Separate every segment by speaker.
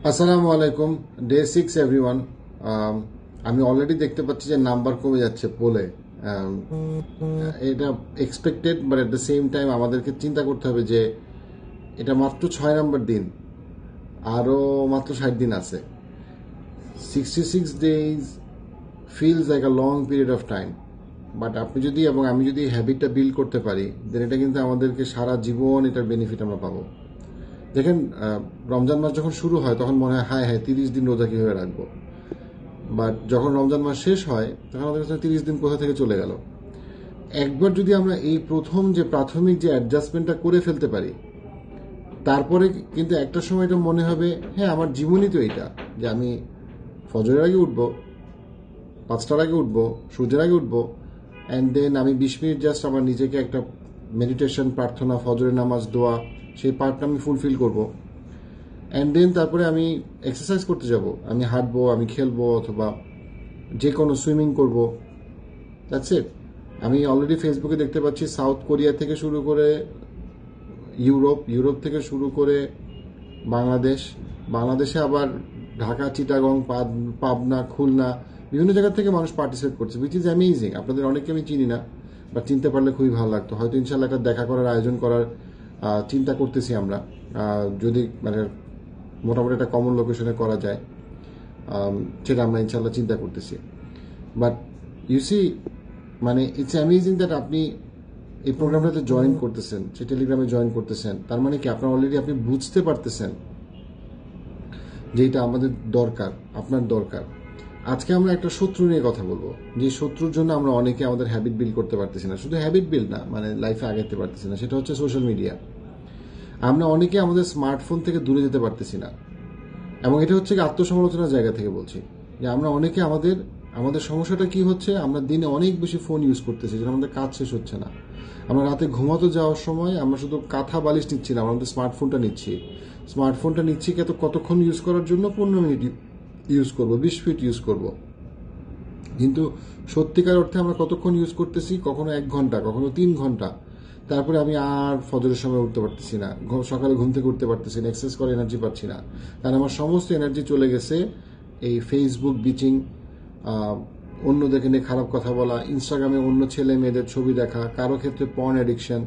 Speaker 1: আসসালামু আলাইকুম। Day 6 everyone. আমি অলরেডি দেখতে পাচ্ছি যে নাম্বার কমে যাচ্ছে পোলে। এটা expected, but at the same time আমাদেরকে চিন্তা করতে হবে যে এটা মাত্র 6 নম্বর দিন, আরও মাত্র 60 দিন আছে। 66 days feels like a long period of time. But আপনি যদি এবং আমি যদি হ্যাবিটটা বিল্ড করতে পারি, দেন এটা কিন্তু আমাদেরকে সারা জীবন এটার বেনিফিট আমরা পাবো। দেখেন, রমজান মাস যখন শুরু হয় তখন মনে হয় হায় হায় 30 দিন রোজা কিভাবে রাখবো। বাট যখন রমজান মাস শেষ হয় তখন আমাদের কাছে 30 দিন কোথা থেকে চলে গেল। একবার যদি আমরা এই প্রথম যে প্রাথমিক যে অ্যাডজাস্টমেন্টটা করে ফেলতে পারি, তারপরে কিন্তু একটা সময় এটা মনে হবে হ্যাঁ আমার জীবনই তো এইটা, যে আমি ফজরের আগে উঠবো, 5টার আগে উঠবো, সূর্যের আগে উঠবো, অ্যান্ড দেন আমি 20 মিনিট জাস্ট আমার নিজেকে একটা মেডিটেশন, প্রার্থনা, ফজরের নামাজ, দোয়া, সেই পার্টটা আমি ফুলফিল করবো। অ্যান্ড দেন তারপরে আমি এক্সারসাইজ করতে যাব, আমি হাঁটবো, আমি খেলবো, অথবা যে কোনো সুইমিং করবো। That's it. আমি অলরেডি ফেসবুকে দেখতে পাচ্ছি সাউথ কোরিয়া থেকে শুরু করে ইউরোপ থেকে শুরু করে বাংলাদেশে আবার ঢাকা, চিটাগং, পাবনা, খুলনা, বিভিন্ন জায়গা থেকে মানুষ পার্টিসিপেট করছে, উইচ ইজ অ্যামেজিং। আপনাদের অনেককে আমি চিনি না, বাট চিনতে পারলে খুবই ভালো লাগতো। হয়তো ইনশাল্লাহ একটা দেখা করার আয়োজন করার চিন্তা করতেছি আমরা, যদি মানে মোটামুটি একটা কমন লোকেশনে করা যায়, সেটা আমরা ইনশাল্লাহ চিন্তা করতেছি। বাট ইউ সি, মানে ইটস অ্যামেজিং দ্যাট আপনি এই প্রোগ্রামটাতে জয়েন করতেছেন, সে টেলিগ্রামে জয়েন করতেছেন। তার মানে কি আপনার অলরেডি আপনি বুঝতে পারতেছেন যে এটা আমাদের দরকার, আপনার দরকার। আজকে আমরা একটা শত্রু নিয়ে কথা বলবো, যে শত্রুর জন্য আমরা অনেকে আমাদের হ্যাবিট বিল্ড করতে পারতেছি না। শুধু হ্যাবিট বিল্ড না, মানে লাইফে আগাতে পারতেছি না, সেটা হচ্ছে সোশ্যাল মিডিয়া। আমরা অনেকে আমাদের স্মার্টফোন থেকে দূরে যেতে পারতেছি না, এবং এটা হচ্ছে আত্মসমালোচনার জায়গা থেকে বলছি যে আমরা অনেকে আমাদের সমস্যাটা কি হচ্ছে, আমরা দিনে অনেক বেশি ফোন ইউজ করতেছি, যেটা আমাদের কাজ শেষ হচ্ছে না। আমরা রাতে ঘুমাতে যাওয়ার সময় আমরা শুধু কাঁথা বালিশ নিচ্ছি না, আমাদের স্মার্টফোনটা নিচ্ছি কতক্ষণ ইউজ করার জন্য, 15 মিনিট ইউজ করবো, 20 ফিট ইউজ করব। কিন্তু সত্যিকার অর্থে আমরা কতক্ষণ ইউজ করতেছি? কখনো 1 ঘন্টা, কখনো 3 ঘন্টা। তারপরে আমি আর ফজরের সময় উঠতে পারতেছি না, সকালে ঘুম থেকে উঠতে পারতেছি না, এক্সারসাইজ করে এনার্জি পাচ্ছি না, কারণ আমার সমস্ত এনার্জি চলে গেছে এই ফেসবুক বিচিং, অন্যদেরকে নিয়ে খারাপ কথা বলা, ইনস্টাগ্রামে অন্য ছেলে মেয়েদের ছবি দেখা, কারো ক্ষেত্রে পর্ন অ্যাডিকশন।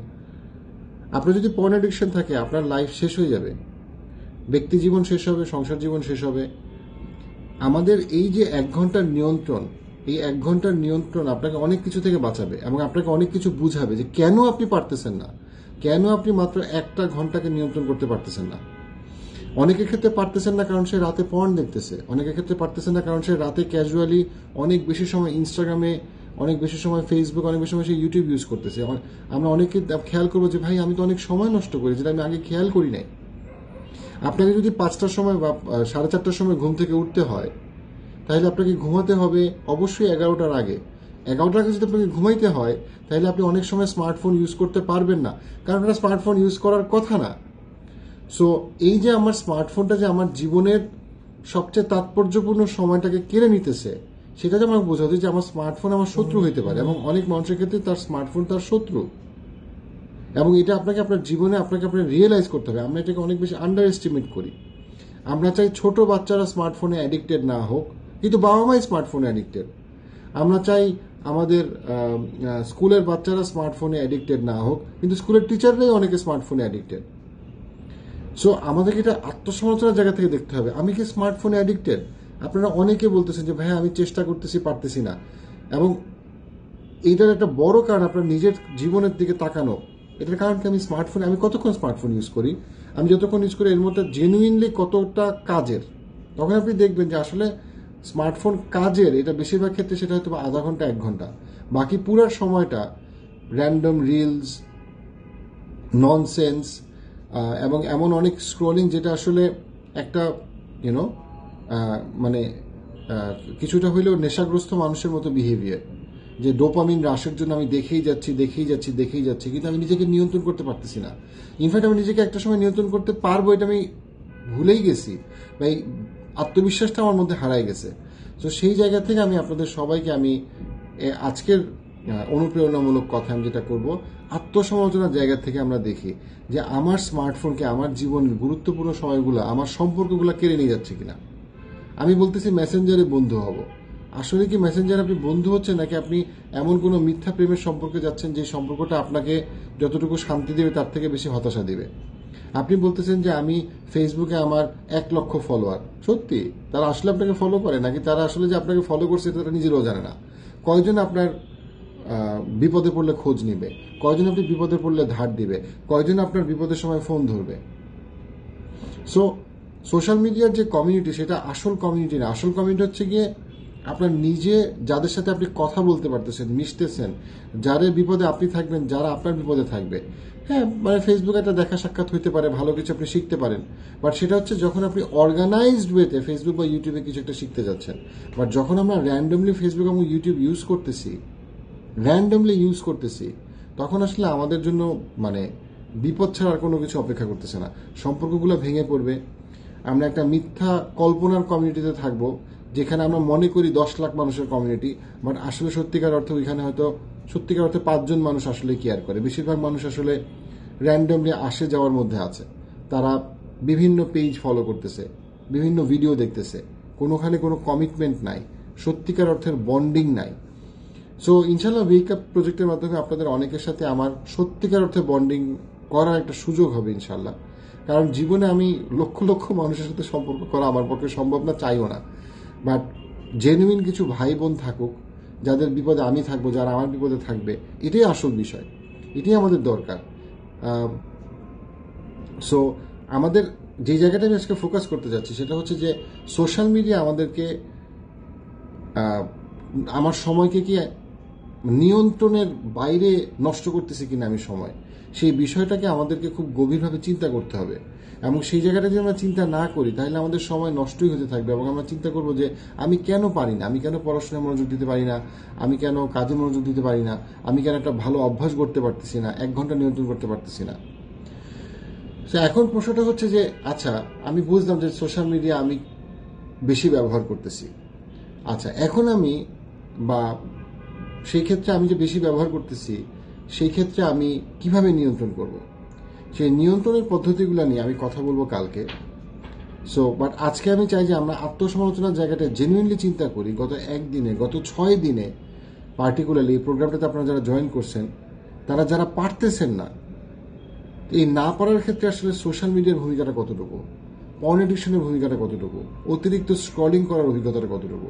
Speaker 1: আপনার যদি পর্ন অ্যাডিকশন থাকে, আপনার লাইফ শেষ হয়ে যাবে, ব্যক্তি জীবন শেষ হবে, সংসার জীবন শেষ হবে। আমাদের এই যে 1 ঘন্টার নিয়ন্ত্রণ, এই 1 ঘন্টার নিয়ন্ত্রণ আপনাকে অনেক কিছু থেকে বাঁচাবে, এবং আপনাকে অনেক কিছু বুঝাবে যে কেন আপনি পারতেছেন না, কেন আপনি মাত্র 1টা ঘন্টাকে নিয়ন্ত্রণ করতে পারতেছেন না। অনেকের ক্ষেত্রে পারতেছেন না কারণ সে রাতে পর্ন দেখতেছে, অনেকের ক্ষেত্রে পারতেছেন না কারণ সে রাতে ক্যাজুয়ালি অনেক বেশি সময় ইনস্টাগ্রামে, অনেক বেশি সময় ফেসবুক, অনেক বেশি সময় সে ইউটিউব ইউজ করতেছে। আমরা অনেকে খেয়াল করবো যে ভাই আমি তো অনেক সময় নষ্ট করি, যেটা আমি আগে খেয়াল করি নাই। আপনাকে যদি 5টার সময় বা 4:30টার সময় ঘুম থেকে উঠতে হয়, তাহলে আপনাকে ঘুমাতে হবে অবশ্যই 11টার আগে। 11টার আগে যদি আপনাকে ঘুমাইতে হয়, তাহলে আপনি অনেক সময় স্মার্টফোন ইউজ করতে পারবেন না, কারণ এটা স্মার্টফোন ইউজ করার কথা না। সো এই যে আমার স্মার্টফোনটা যে আমার জীবনের সবচেয়ে তাৎপর্যপূর্ণ সময়টাকে কেড়ে নিতেছে, সেটা যে আমাকে বোঝাতে যে আমার স্মার্টফোন আমার শত্রু হইতে পারে, এবং অনেক মানুষের ক্ষেত্রে তার স্মার্টফোন তার শত্রু। এবং এটা আপনাকে আপনার জীবনে আপনাকে রিয়েলাইজ করতে হবে। আমরা এটাকে অনেক বেশি আন্ডার এস্টিমেট করি। আমরা চাই ছোট বাচ্চারা স্মার্টফোনে অ্যাডিক্টেড না হোক, কিন্তু বাবা মাই স্মার্টফোনে অ্যাডিক্টেড। আমরা চাই আমাদের স্কুলের বাচ্চারা স্মার্টফোনে অ্যাডিক্টেড না হোক, কিন্তু স্কুলের টিচাররাই অনেকে স্মার্টফোনে অ্যাডিক্টেড। সো আমাদেরকে এটা আত্মসমালোচনার জায়গা থেকে দেখতে হবে, আমি কি স্মার্টফোনে অ্যাডিক্টেড? আপনারা অনেকে বলতেছেন যে ভাই আমি চেষ্টা করতেছি, পারতেছি না। এবং এইটার একটা বড় কারণ আপনার নিজের জীবনের দিকে তাকানো। এটার কারণ কি, আমি কতক্ষণ স্মার্টফোন ইউজ করি, আমি যতক্ষণ ইউজ করি এর মধ্যে জেনুইনলি কতটা কাজের, তখন আপনি দেখবেন যে আসলে স্মার্টফোন কাজের, এটা বেশিরভাগ ক্ষেত্রে সেটা হয়তো আধা ঘন্টা 1 ঘন্টা, বাকি পুরো সময়টা র্যান্ডম রিলস, ননসেন্স, এবং এমন অনেক স্ক্রলিং যেটা আসলে একটা ইউনো মানে কিছুটা হইলেও নেশাগ্রস্ত মানুষের মতো বিহেভিয়ার, যে ডোপামিন হ্রাসের জন্য আমি দেখেই যাচ্ছি, কিন্তু আমি নিজেকে নিয়ন্ত্রণ করতে পারতেছি না। ইনফ্যাক্ট আমি নিজেকে একটা সময় নিয়ন্ত্রণ করতে পারবো, এটা আমি ভুলেই গেছি, বা এই আত্মবিশ্বাসটা আমার মধ্যে হারাই গেছে। তো সেই জায়গা থেকে আমি আপনাদের সবাইকে, আমি আজকের অনুপ্রেরণামূলক কথা আমি যেটা করব, আত্মসমালোচনার জায়গা থেকে আমরা দেখি যে আমার স্মার্টফোনকে আমার জীবনের গুরুত্বপূর্ণ সময়গুলো, আমার সম্পর্কগুলো কেড়ে নিয়ে যাচ্ছে কিনা। আমি বলতেছি মেসেঞ্জারে বন্ধু হব, আসলে কি মেসেঞ্জারে আপনি বন্ধু হচ্ছেন, নাকি আপনি এমন কোনো মিথ্যা প্রেমের সম্পর্কে যাচ্ছেন যে সম্পর্কটা আপনাকে যতটুকু শান্তি দেবে তার থেকে বেশি হতাশা দিবে। আপনি বলতেছেন যে আমি ফেসবুকে আমার 1,00,000 ফলোয়ার, সত্যি তারা আসলে আপনাকে ফলো করে, নাকি তারা আসলে যে আপনাকে ফলো করছে তারা নিজেরাও জানে না? কয়জন আপনার বিপদে পড়লে খোঁজ নিবে, কয়জন আপনি বিপদে পড়লে ধার দিবে, কয়জন আপনার বিপদের সময় ফোন ধরবে? সো সোশ্যাল মিডিয়ার যে কমিউনিটি, সেটা আসল কমিউনিটি না। আসল কমিউনিটি হচ্ছে গিয়ে আপনার নিজে, যাদের সাথে আপনি কথা বলতে পারতেছেন, মিশতেছেন, যাদের বিপদে আপনি থাকবেন, যারা আপনার বিপদে থাকবে। হ্যাঁ, মানে ফেসবুকে একটা দেখা সাক্ষাৎ হইতে পারে, ভালো কিছু আপনি শিখতে পারেন, বাট সেটা হচ্ছে যখন আপনি অর্গানাইজড ওয়েতে ফেসবুক বা ইউটিউবে কিছু একটা শিখতে যাচ্ছেন। বাট যখন আমরা র্যান্ডমলি ফেসবুক এবং ইউটিউব ইউজ করতেছি, তখন আসলে আমাদের জন্য মানে বিপদ ছাড়া আর কোনো কিছু অপেক্ষা করতেছে না। সম্পর্কগুলো ভেঙে পড়বে। আমরা একটা মিথ্যা কল্পনার কমিউনিটিতে থাকবো, যেখানে আমরা মনে করি 10 লাখ মানুষের কমিউনিটি, বাট আসলে সত্যিকার অর্থে ওইখানে হয়তো সত্যিকার অর্থে 5 জন মানুষ আসলে কেয়ার করে। বেশিরভাগ মানুষ আসলে র্যান্ডমলি আসে যাওয়ার মধ্যে আছে। তারা বিভিন্ন পেজ ফলো করতেছে, বিভিন্ন ভিডিও দেখতেছে, কোনোখানে কোনো কমিটমেন্ট নাই, সত্যিকার অর্থের বন্ডিং নাই। সো ইনশাল্লাহ ওয়েক আপ প্রজেক্টের মাধ্যমে আপনাদের অনেকের সাথে আমার সত্যিকার অর্থে বন্ডিং করার একটা সুযোগ হবে ইনশাল্লাহ। কারণ জীবনে আমি লক্ষ লক্ষ মানুষের সাথে সম্পর্ক করা আমার পক্ষে সম্ভব না, চাইও না। বাট জেনুইন কিছু ভাই বোন থাকুক, যাদের বিপদে আমি থাকবো, যারা আমার বিপদে থাকবে, এটাই আসল বিষয়, এটাই আমাদের দরকার। সো আমাদের যে জায়গাটা আমি আজকে ফোকাস করতে যাচ্ছি সেটা হচ্ছে যে সোশ্যাল মিডিয়া আমাদেরকে, আমার সময়কে কি নিয়ন্ত্রণের বাইরে নষ্ট করতেছে কিনা আমি সময়, সেই বিষয়টাকে আমাদেরকে খুব গভীরভাবে চিন্তা করতে হবে। এবং সেই জায়গাটা যদি আমরা চিন্তা না করি, তাহলে আমাদের সময় নষ্টই হতে থাকবে। এবং আমরা চিন্তা করবো যে আমি কেন পারি না, আমি কেন পড়াশোনায় মনোযোগ দিতে পারি না, আমি কেন কাজে মনোযোগ দিতে পারি না, আমি কেন একটা ভালো অভ্যাস করতে পারতেছি না, 1 ঘন্টা নিয়ন্ত্রণ করতে পারতেছি না। এখন প্রশ্নটা হচ্ছে যে আচ্ছা, আমি বুঝলাম যে সোশ্যাল মিডিয়া আমি বেশি ব্যবহার করতেছি। আচ্ছা, এখন আমি বা সেই ক্ষেত্রে আমি যে বেশি ব্যবহার করতেছি, সেই ক্ষেত্রে আমি কিভাবে নিয়ন্ত্রণ করব? সেই নিয়ন্ত্রণের পদ্ধতিগুলো নিয়ে আমি কথা বলবো কালকে। সো বাট আজকে আমি চাই যে আমরা আত্মসমালোচনার জায়গাটা জেনুইনলি চিন্তা করি। গত 1 দিনে, গত 6 দিনে পার্টিকুলারলি এই প্রোগ্রামটাতে আপনারা যারা জয়েন করছেন, তারা যারা পারতেছেন না, এই না পারার ক্ষেত্রে আসলে সোশ্যাল মিডিয়ার ভূমিকাটা কতটুকু, পর্ন এডিকশনের ভূমিকাটা কতটুকু, অতিরিক্ত স্ক্রলিং করার অভিজ্ঞতাটা কতটুকু,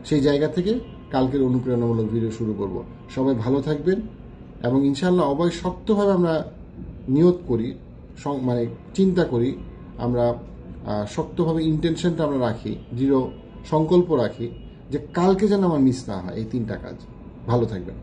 Speaker 1: সেই জায়গা থেকে কালকের অনুপ্রেরণামূলক ভিডিও শুরু করব। সবাই ভালো থাকবেন এবং ইনশাআল্লাহ অবয় শক্তভাবে আমরা নিয়ত করি, মানে চিন্তা করি, আমরা শক্তভাবে ইন্টেনশনটা আমরা রাখি, দৃঢ় সংকল্প রাখি যে কালকে যেন আমার মিস না হয় এই 3টা কাজ। ভালো থাকবেন।